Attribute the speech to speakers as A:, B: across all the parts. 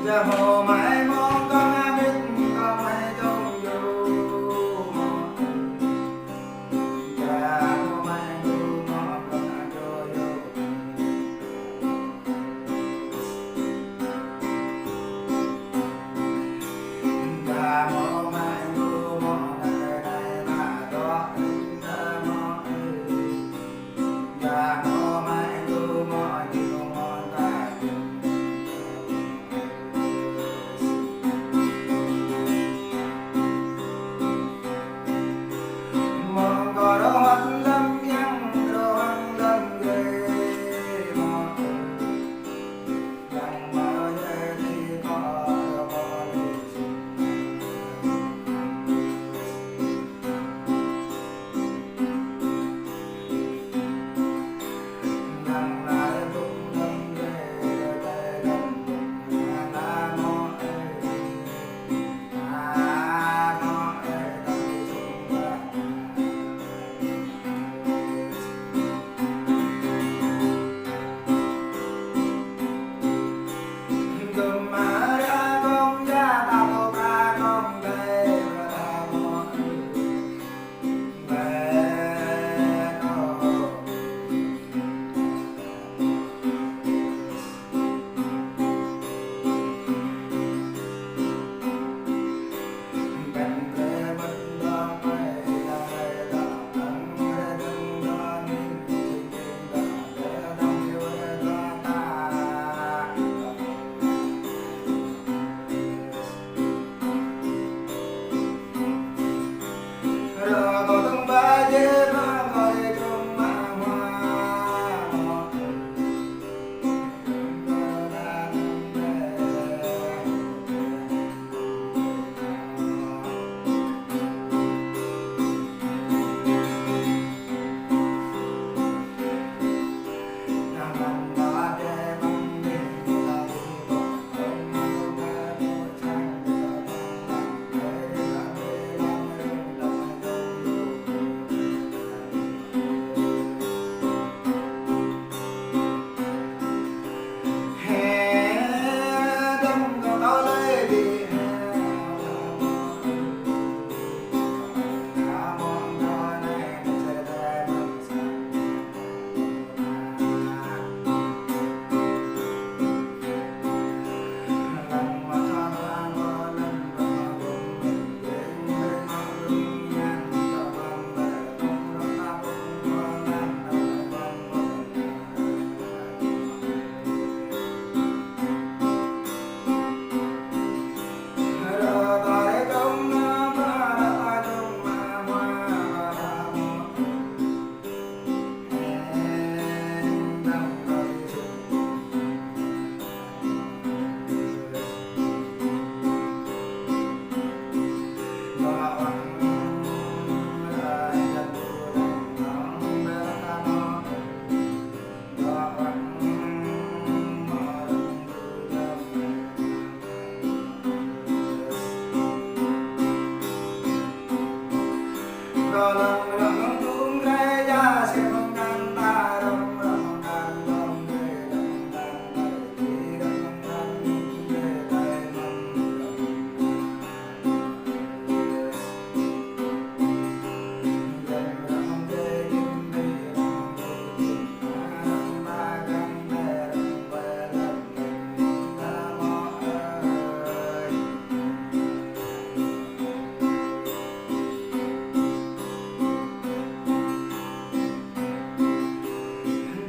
A: Giờ hồ mãi mong con biết con hay trong dù một giờ hồ mãi dù một con cho dù giờ hồ mãi dù một ngày này mà đó giờ một giờ hồ mãi dù một điều một ta có đâu mắt lâm nhang đâu ăn lâm ghê một rằng bao giờ thì có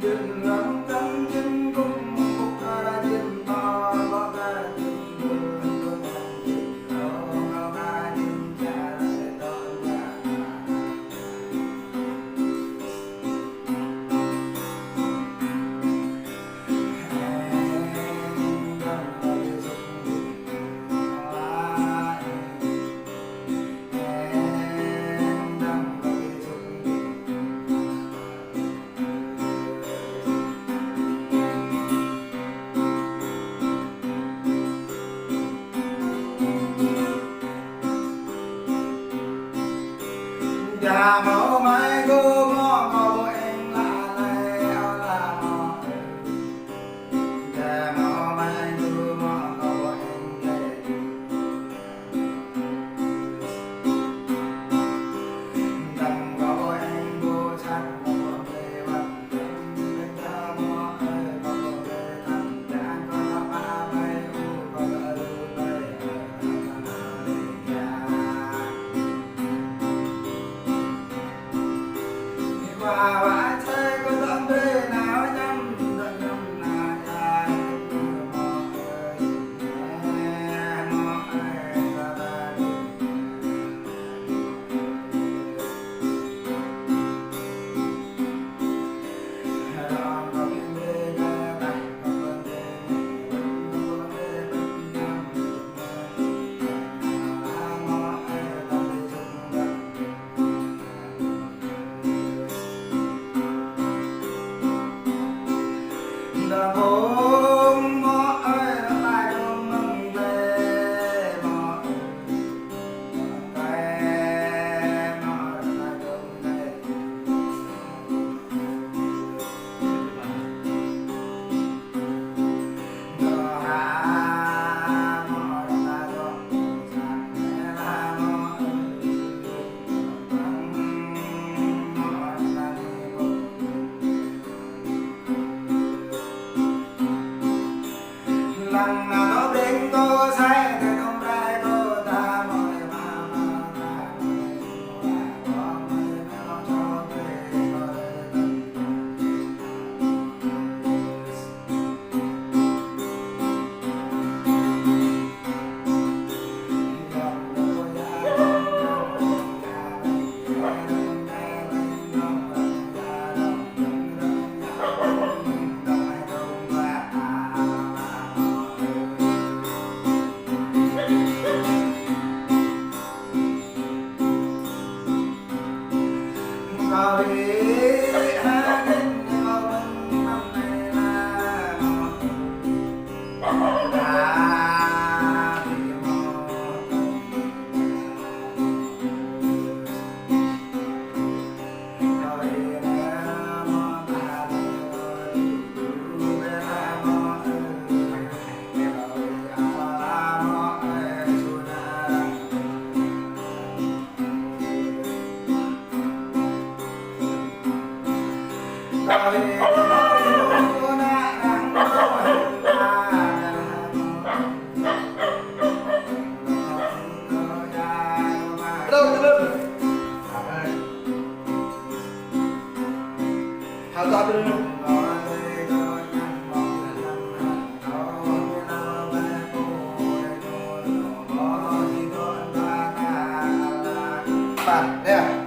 A: chừng ngắm cắm chừng cung một ra chừng to có ra chừng đường có ra chừng đâu ngao ca chừng cha lại đón ra Cha mẫu mai cô ngó câu em là này áo là mò cha mẫu mai cô ngó câu em đây đầm câu em cô chắc câu về bắt em cha mẫu ơi câu về thăm cha có là ba bay u có là lu bay và vãi chơi có tâm bê nào nhắm đợi nhắm là dài mò ơi ra ra đi đón có bên bê ra tay có bên bê bên nhắm mò ơi tâm bê chung ra đã hôm mơ ơi đã lại trong mong về mơ tay mơ đã lại trong đây đã hạ mơ đã lại trong chẳng nghe là mơ mơ đã lại lần nào đó đến cô say thì không ra cô ta mời mà ra có mời nó cho về mời Hãy Bạn, đây à?